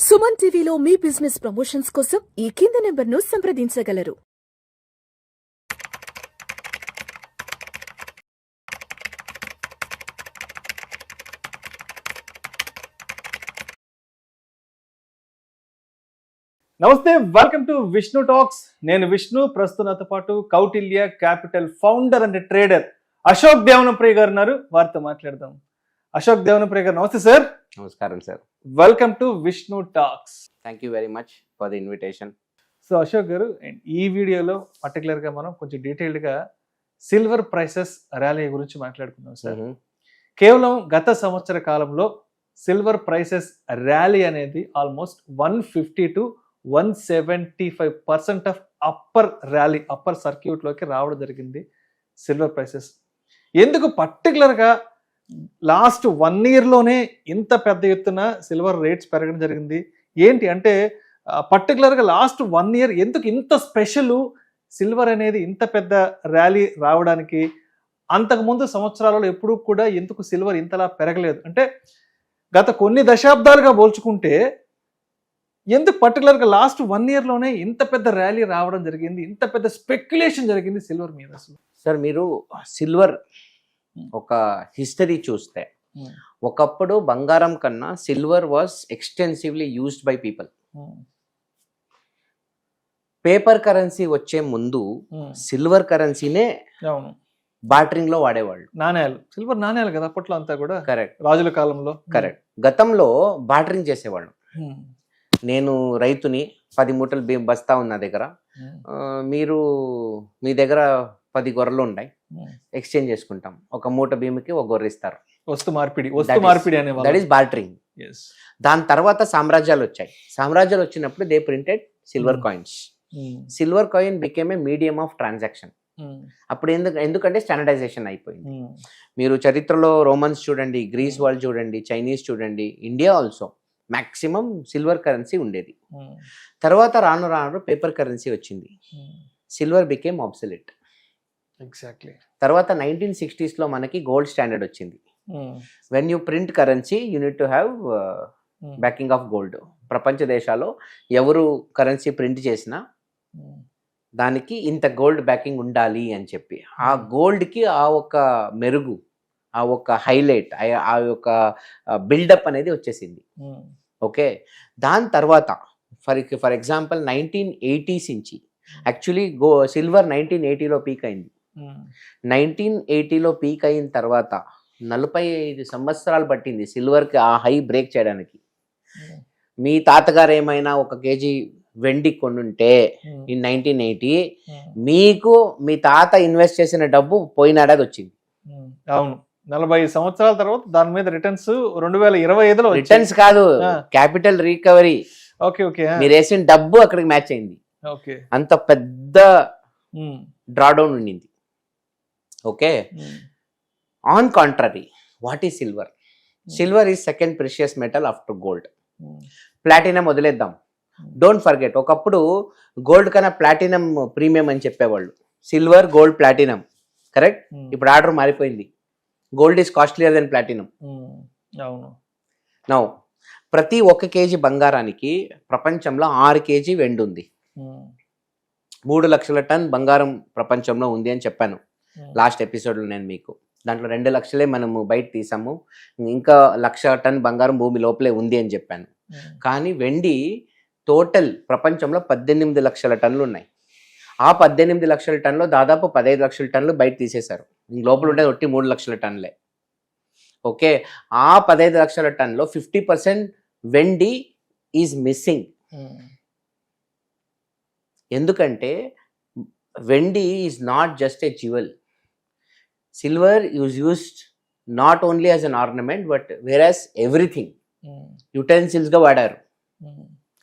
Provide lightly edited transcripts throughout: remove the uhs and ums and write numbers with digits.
సుమన్ టీవీలో మీ business promotions కోసం ఈ కింది నెంబర్ను సంప్రదించగలరు. నమస్తే, వెల్కమ్ టు విష్ణు టాక్స్. నేను విష్ణు. ప్రస్తుతంతో పాటు Kautilya capital founder and trader Ashok Devanapriya గారు ఉన్నారు. వారితో మాట్లాడదాం. అశోక్ దేవనప్రియ గారు, నమస్తే సార్. నమస్కారం sir. Welcome to Vishnu talks. Thank you very much for the invitation. So Ashok garu, ఈ వీడియోలో పర్టికులర్గా మనం కొంచెం డీటెయిల్డ్గా సిల్వర్ ప్రైసెస్ ర్యాలీ గురించి మాట్లాడుకుందాం సార్. కేవలం గత సంవత్సర కాలంలో సిల్వర్ ప్రైసెస్ ర్యాలీ అనేది ఆల్మోస్ట్ 150 to 175% ఆఫ్ అప్పర్ సర్క్యూట్లోకి రావడం జరిగింది సిల్వర్ ప్రైసెస్. ఎందుకు పర్టికులర్గా లాస్ట్ 1 yearలోనే ఇంత పెద్ద ఎత్తున సిల్వర్ రేట్స్ పెరగడం జరిగింది? ఏంటి అంటే పర్టికులర్గా లాస్ట్ 1 year ఎందుకు ఇంత స్పెషల్? సిల్వర్ అనేది ఇంత పెద్ద ర్యాలీ రావడానికి అంతకుముందు సంవత్సరాలలో ఎప్పుడూ కూడా ఎందుకు సిల్వర్ ఇంతలా పెరగలేదు? అంటే గత కొన్ని దశాబ్దాలుగా పోల్చుకుంటే ఎందుకు పర్టికులర్గా లాస్ట్ 1 yearలోనే ఇంత పెద్ద ర్యాలీ రావడం జరిగింది, ఇంత పెద్ద స్పెక్యులేషన్ జరిగింది సిల్వర్ మీద? అసలు సార్, మీరు సిల్వర్ ఒక హిస్టరీ చూస్తే ఒకప్పుడు బంగారం కన్నా silver was extensively used by people. Paper currency వచ్చే ముందు సిల్వర్ కరెన్సీనే బార్టరింగ్ లో వాడేవాళ్ళు. నాణ్యాలు, సిల్వర్ నాణ్యాలు కదా అప్పట్లో అంతా కూడా. కరెక్ట్, రాజుల కాలంలో. కరెక్ట్. గతంలో బార్టరింగ్ చేసేవాళ్ళు. నేను రైతుని, 10 మూటలు బస్తా ఉంది నా దగ్గర, మీరు మీ దగ్గర 10 గొర్రెలు ఉన్నాయి, ఎక్స్చేంజ్ చేసుకుంటాం. ఒక మూట భీముకి ఒక గొర్రె ఇస్తారు. వస్తు మార్పిడి అనేవాళ్ళు. That is bartering. దాని తర్వాత సామ్రాజ్యాలు వచ్చాయి. సామ్రాజ్యాలు వచ్చినప్పుడు they printed silver coins. Silver coin became a medium of transaction. అప్పుడు ఎందుకంటే స్టాండర్డైజేషన్ అయిపోయింది. మీరు చరిత్రలో రోమన్స్ చూడండి, గ్రీస్ వాళ్ళు చూడండి, చైనీస్ చూడండి, India also maximum silver currency ఉండేది. తర్వాత రాను రాను పేపర్ కరెన్సీ వచ్చింది. Silver became obsolete. ఎగ్జాక్ట్లీ. తర్వాత 1960s లో మనకి గోల్డ్ స్టాండర్డ్ వచ్చింది. When you print currency you need to have backing of gold. ప్రపంచ దేశాల్లో ఎవరు కరెన్సీ ప్రింట్ చేసినా దానికి ఇంత గోల్డ్ బ్యాకింగ్ ఉండాలి అని చెప్పి ఆ గోల్డ్కి ఆ ఒక మెరుగు, ఆ ఒక హైలైట్, ఆ యొక్క బిల్డప్ అనేది వచ్చేసింది. ఓకే, దాని తర్వాత ఫర్ ఎగ్జాంపుల్ 1980s నుంచి యాక్చువల్లీ సిల్వర్ 1980లో పీక్ అయింది. 1980లో పీక్ అయిన తర్వాత 45 సంవత్సరాలు పట్టింది సిల్వర్కి ఆ హై బ్రేక్ చేయడానికి. మీ తాతగారు ఏమైనా 1 kg వెండి కొనుంటే ఇన్ 1980, మీకు మీ తాత ఇన్వెస్ట్ చేసిన డబ్బు పోయిన ఏడాది వచ్చింది. అవును, 40 సంవత్సరాల తర్వాత దాని మీద రిటర్న్స్ 2025లో. రిటర్న్స్ కాదు, క్యాపిటల్ రికవరీ. Okay okay. మీరు వేసిన డబ్బు అక్కడికి మ్యాచ్ అయింది. ఓకే, అంత పెద్ద డ్రాడౌన్ ఉండింది. Okay, on contrary, what is silver? Silver is second precious metal after gold. Platinum వదిలేద్దాం. డోంట్ ఫర్గెట్, ఒకప్పుడు గోల్డ్ కన్నా ప్లాటినం ప్రీమియం అని చెప్పేవాళ్ళు. Silver, gold, platinum. కరెక్ట్. ఇప్పుడు ఆర్డర్ మారిపోయింది. Gold is costlier than platinum. అవును. నౌ ప్రతి 1 kg బంగారానికి ప్రపంచంలో 6 kg వెండి ఉంది. 3 లక్షల టన్ బంగారం ప్రపంచంలో ఉంది అని చెప్పాను లాస్ట్ ఎపిసోడ్లో నేను మీకు. దాంట్లో 2 లక్షలే మనము బయట తీసాము, ఇంకా 1,00,000 టన్ బంగారం భూమి లోపలే ఉంది అని చెప్పాను. కానీ వెండి టోటల్ ప్రపంచంలో 18 లక్షల టన్నులు ఉన్నాయి. ఆ 18 లక్షల టన్నులో దాదాపు 15 లక్షల టన్నులు బయట తీసేశారు. లోపల ఉంటే ఒట్టి 3 లక్షల టన్నులే. ఓకే, ఆ 15 లక్షల టన్నులో 50% వెండి ఈజ్ మిస్సింగ్. ఎందుకంటే వెండి is not just a jewel. Silver is used not only as an ornament but whereas everything యుటెన్సిల్స్గా వాడారు.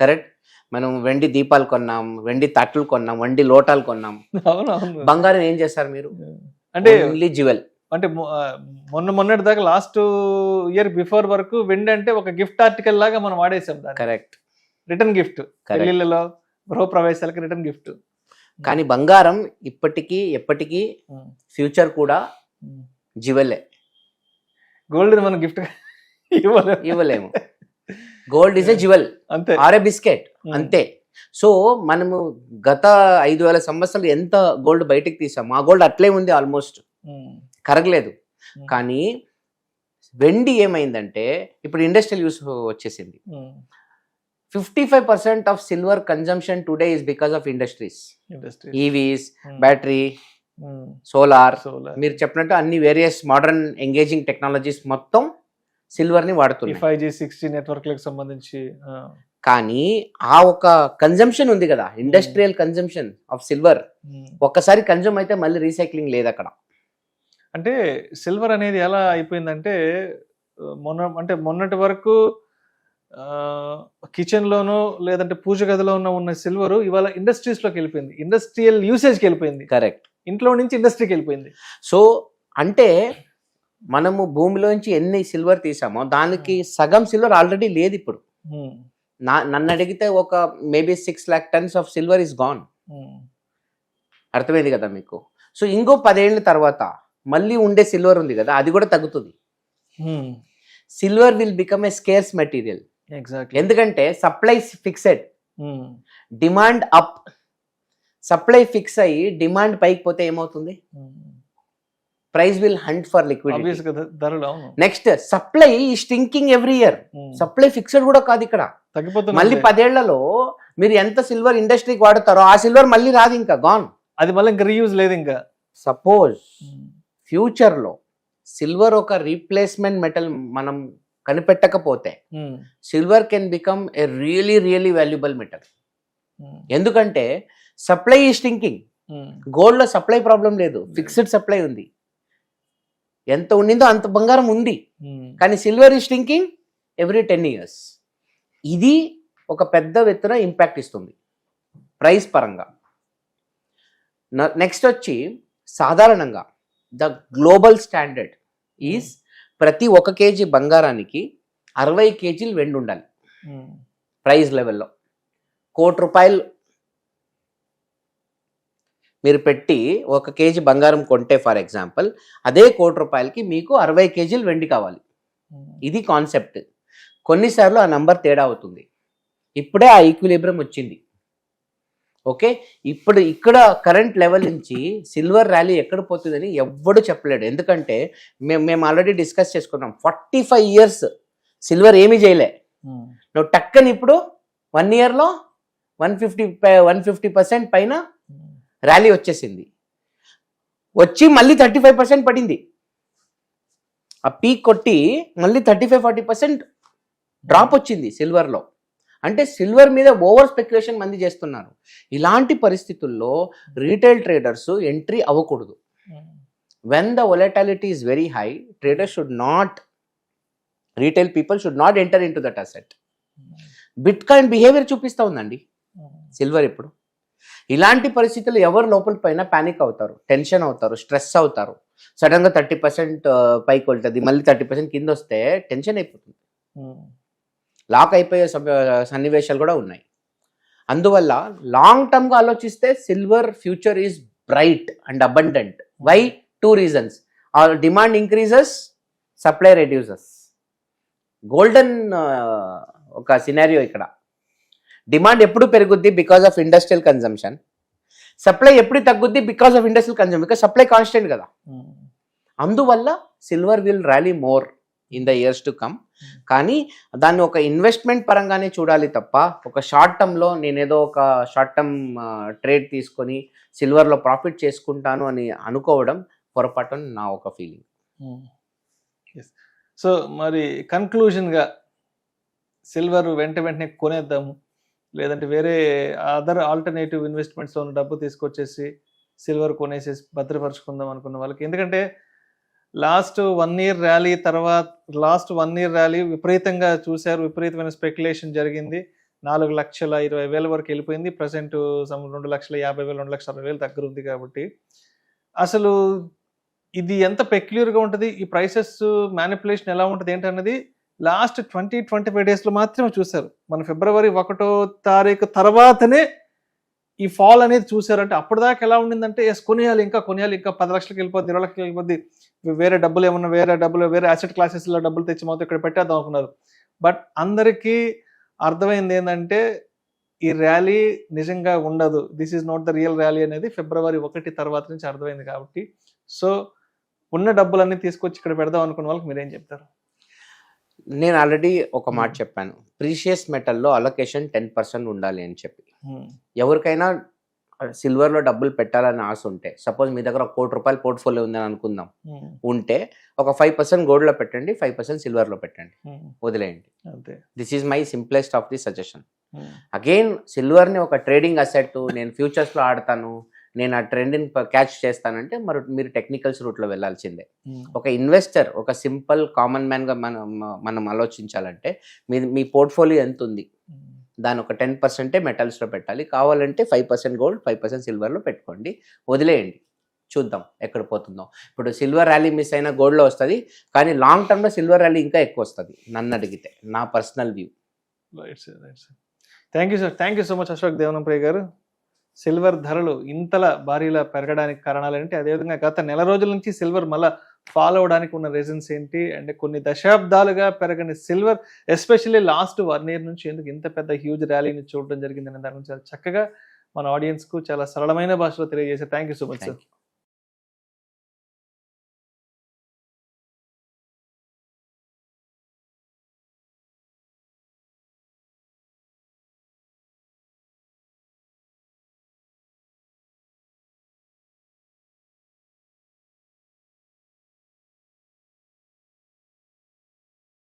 కరెక్ట్. మనం వెండి దీపాలు కొన్నాం, వెండి తట్లు కొన్నాం, వెండి లోటాలు కొన్నాం. బంగారం ఏం చేస్తారు మీరు? అంటే ఓన్లీ జ్యువెల్. అంటే మొన్నటి దాకా లాస్ట్ ఇయర్ బిఫోర్ వరకు వెండి అంటే ఒక గిఫ్ట్ ఆర్టికల్ లాగా మనం వాడేసాం. కరెక్ట్. రిటర్న్ గిఫ్ట్, పెళ్లిళ్ళలో, గృహ ప్రవేశాలకి రిటర్న్ గిఫ్ట్. కానీ బంగారం ఇప్పటికీ ఎప్పటికీ ఫ్యూచర్ కూడా జ్యువెలే. గోల్డ్ మనం గిఫ్ట్ ఇవ్వలేము. గోల్డ్ ఇస్ ఎ జ్యువెల్ అంతే. ఆర్ ఎ బిస్కెట్, అంతే. సో మనము గత 5,000 సంవత్సరాలు ఎంత గోల్డ్ బయటకు తీసాము, ఆ గోల్డ్ అట్లే ఉంది, ఆల్మోస్ట్ కరగలేదు. కానీ వెండి ఏమైందంటే ఇప్పుడు ఇండస్ట్రియల్ యూస్ వచ్చేసింది. 55% of silver consumption today is because of industries, EVs, battery, solar, మీరు చెప్పినట్టు అన్ని వేరియస్ మోడర్న్ ఎంగేజింగ్ టెక్నాలజీస్ మొత్తం సిల్వర్ ని వాడుతున్నాయి. 5G 6G నెట్వర్క్ లకు సంబంధించి. కానీ ఆ ఒక కన్జంప్షన్ ఉంది కదా, ఇండస్ట్రియల్ కన్జంప్షన్ ఆఫ్ సిల్వర్, ఒక్కసారి కన్జ్యూమ్ అయితే మళ్ళీ రీసైక్లింగ్ లేదు అక్కడ. అంటే సిల్వర్ అనేది ఎలా అయిపోయిందంటే మొన్నటి వరకు కిచెన్ లోనో లేదంటే పూజ గదిలో ఉన్న సిల్వర్ ఇవాళ ఇండస్ట్రీస్ లోకి వెళ్ళిపోయింది, ఇండస్ట్రియల్ యూసేజ్కి వెళ్ళిపోయింది. కరెక్ట్. ఇంట్లో నుంచి ఇండస్ట్రీకి వెళ్ళిపోయింది. సో అంటే మనము భూమిలోంచి ఎన్ని సిల్వర్ తీసామో దానికి సగం సిల్వర్ ఆల్రెడీ లేదు ఇప్పుడు. నన్ను అడిగితే ఒక maybe 6 lakh tons of silver is gone. అర్థమైంది కదా మీకు. సో ఇంకో 10 ఏళ్ళ తర్వాత మళ్ళీ ఉండే సిల్వర్ ఉంది కదా, అది కూడా తగ్గుతుంది. Silver will become a scarce material. ఎందుకంటే supply fixed, demand up. Supply fix అయ్యి డిమాండ్ పైకి పోతే ఏమవుతుంది, price will hunt for liquidity. Next supply shrinking every year. Supply fixed కూడా కాదు ఇక్కడ, మళ్ళీ 10 ఏళ్లలో మీరు ఎంత సిల్వర్ ఇండస్ట్రీకి వాడతారో ఆ సిల్వర్ మళ్ళీ రాదు, ఇంకా గాన్. అది మళ్ళీ ఇంకా రీయూజ్ లేదు. ఇంకా సపోజ్ ఫ్యూచర్ లో సిల్వర్ ఒక రీప్లేస్మెంట్ మెటల్ మనం కనిపెట్టకపోతే silver can become a really really valuable metal. ఎందుకంటే సప్లై ఈ స్టింకింగ్. గోల్డ్ లో సప్లై ప్రాబ్లం లేదు, ఫిక్స్డ్ సప్లై ఉంది. ఎంత ఉండిందో అంత బంగారం ఉంది, కానీ సిల్వర్ ఈ స్టింకింగ్ ఎవ్రీ 10 years. ఇది ఒక పెద్ద ఎత్తున ఇంపాక్ట్ ఇస్తుంది ప్రైస్ పరంగా. నెక్స్ట్ వచ్చి సాధారణంగా ద గ్లోబల్ స్టాండర్డ్ ఈజ్ ప్రతి 1 kg బంగారానికి 60 kg వెండి ఉండాలి ప్రైస్ లెవెల్లో. ₹1,00,00,000 మీరు పెట్టి 1 kg బంగారం కొంటే ఫర్ ఎగ్జాంపుల్, అదే ₹1,00,00,000కి మీకు 60 kg వెండి కావాలి. ఇది కాన్సెప్ట్. కొన్నిసార్లు ఆ నంబర్ తేడా అవుతుంది. ఇప్పుడే ఆ ఈక్విలిబ్రియం వచ్చింది. ఓకే, ఇప్పుడు ఇక్కడ కరెంట్ లెవెల్ నుంచి సిల్వర్ ర్యాలీ ఎక్కడ పోతుందని ఎవ్వడు చెప్పలేడు. ఎందుకంటే మేము ఆల్రెడీ డిస్కస్ చేసుకున్నాం, 45 years సిల్వర్ ఏమీ చేయలే. నువ్వు టక్కని ఇప్పుడు 1 yearలో 150% పైన ర్యాలీ వచ్చేసింది. వచ్చి మళ్ళీ 35% పడింది. ఆ పీక్ కొట్టి మళ్ళీ 35-40% డ్రాప్ వచ్చింది సిల్వర్లో. అంటే సిల్వర్ మీద ఓవర్ స్పెక్యులేషన్ మంది చేస్తున్నారు. ఇలాంటి పరిస్థితుల్లో రీటైల్ ట్రేడర్స్ ఎంట్రీ అవ్వకూడదు. When the volatility is very high, traders should not, retail people should not enter in to that asset. Bit coin behaviour చూపిస్తూ ఉందండి సిల్వర్ ఇప్పుడు. ఇలాంటి పరిస్థితుల్లో ఎవరు లోపల పైన ప్యానిక్ అవుతారు, టెన్షన్ అవుతారు, స్ట్రెస్ అవుతారు. సడన్గా 30% పైకి వెళ్తుంది, మళ్ళీ 30% కింద వస్తే టెన్షన్ అయిపోతుంది, లాక్ అయిపోయే సన్నివేశాలు కూడా ఉన్నాయి. అందువల్ల లాంగ్ టర్మ్గా ఆలోచిస్తే silver future is bright and abundant. Why? 2 reasons. Demand increases, supply reduces. Golden ఒక సినారియో ఇక్కడ. డిమాండ్ ఎప్పుడు పెరుగుద్ది? Because of industrial consumption. Supply ఎప్పుడు తగ్గుద్ది? Because of industrial consumption. Because supply constant కదా. అందువల్ల silver will rally more in the years to come. కానీ దాన్ని ఒక ఇన్వెస్ట్మెంట్ పరంగానే చూడాలి తప్ప, ఒక షార్ట్ టర్మ్లో నేనేదో ఒక షార్ట్ టర్మ్ ట్రేడ్ తీసుకొని సిల్వర్లో ప్రాఫిట్ చేసుకుంటాను అని అనుకోవడం పొరపాటు అని నా ఒక ఫీలింగ్. సో మరి కన్క్లూజన్గా సిల్వర్ వెంటనే కొనేద్దాము, లేదంటే వేరే అదర్ ఆల్టర్నేటివ్ ఇన్వెస్ట్మెంట్స్లో ఉన్న డబ్బు తీసుకొచ్చేసి సిల్వర్ కొనేసేసి భద్రపరుచుకుందాం అనుకున్న వాళ్ళకి, ఎందుకంటే లాస్ట్ 1 year ర్యాలీ తర్వాత, లాస్ట్ 1 year ర్యాలీ విపరీతంగా చూశారు, విపరీతమైన స్పెక్యులేషన్ జరిగింది. 4,20,000 వరకు వెళ్ళిపోయింది. ప్రజెంట్ 2,50,000, 2,60,000 దగ్గర ఉంది. కాబట్టి అసలు ఇది ఎంత పెక్యులర్గా ఉంటుంది, ఈ ప్రైసెస్ మ్యానిపులేషన్ ఎలా ఉంటుంది ఏంటన్నది లాస్ట్ 20-25 daysలో మాత్రమే చూశారు. మన February 1వ తారీఖు తర్వాతనే ఈ ఫాల్ అనేది చూసారంటే, అప్పటిదాకా ఎలా ఉండిందంటే కొనేయాలి, ఇంకా 10 లక్షలకి వెళ్ళిపోద్ది, 20 లక్షలకి వెళ్ళిపోద్ది, వేరే డబ్బులు ఏమన్నా వేరే అసెట్ క్లాసెస్లో డబ్బులు తెచ్చి మొత్తం ఇక్కడ పెట్టేద్దాం అనుకున్నారు. బట్ అందరికీ అర్థమైంది ఏంటంటే ఈ ర్యాలీ నిజంగా ఉండదు, this is not the real rally అనేది February 1 తర్వాత నుంచి అర్థమైంది. కాబట్టి సో ఉన్న డబ్బులన్నీ తీసుకొచ్చి ఇక్కడ పెడదాం అనుకున్న వాళ్ళకి మీరేం చెప్తారు? నేను ఆల్రెడీ ఒక మాట చెప్పాను, ప్రీషియస్ మెటల్లో అలొకేషన్ 10% ఉండాలి అని చెప్పి. ఎవరికైనా సిల్వర్లో డబ్బులు పెట్టాలని ఆశ ఉంటే, సపోజ్ మీ దగ్గర ₹1 కోటి పోర్ట్ఫోలియో ఉందని అనుకుందాం, ఉంటే ఒక 5% గోల్డ్లో పెట్టండి, 5% సిల్వర్లో పెట్టండి, వదిలేయండి. అంతే. This is my simplest of the suggestion. Again సిల్వర్ని ఒక ట్రేడింగ్ అసెట్, నేను ఫ్యూచర్స్లో ఆడతాను, నేను ఆ ట్రెండ్ని క్యాచ్ చేస్తానంటే మీరు టెక్నికల్స్ రూట్లో వెళ్ళాల్సిందే. ఒక ఇన్వెస్టర్, ఒక సింపుల్ కామన్ మ్యాన్గా మనం ఆలోచించాలంటే మీ పోర్ట్ఫోలియో ఎంత ఉంది, దాని ఒక 10% మెటల్స్లో పెట్టాలి. కావాలంటే 5% గోల్డ్, 5% సిల్వర్లో పెట్టుకోండి, వదిలేయండి, చూద్దాం ఎక్కడ పోతుందో. ఇప్పుడు సిల్వర్ ర్యాలీ మిస్ అయినా గోల్డ్లో వస్తుంది, కానీ లాంగ్ టర్మ్లో సిల్వర్ ర్యాలీ ఇంకా ఎక్కువ వస్తుంది నన్ను అడిగితే, నా personal view. Thank you sir, thank you so much Ashok Devanampriya గారు. సిల్వర్ ధరలు ఇంతలా భారీలా పెరగడానికి కారణాలు ఏంటి, అదేవిధంగా గత నెల రోజుల నుంచి సిల్వర్ మళ్ళీ ఫాలో అవడానికి ఉన్న రీజన్స్ ఏంటి, అండ్ కొన్ని దశాబ్దాలుగా పెరగని సిల్వర్ ఎస్పెషల్లీ లాస్ట్ 1 year నుంచి ఎందుకు ఇంత పెద్ద హ్యూజ్ ర్యాలీని చూడడం జరిగిందనే దాని గురించి చాలా చక్కగా మన ఆడియన్స్కు చాలా సరళమైన భాషలో తెలియజేశారు. Thank you so much sir.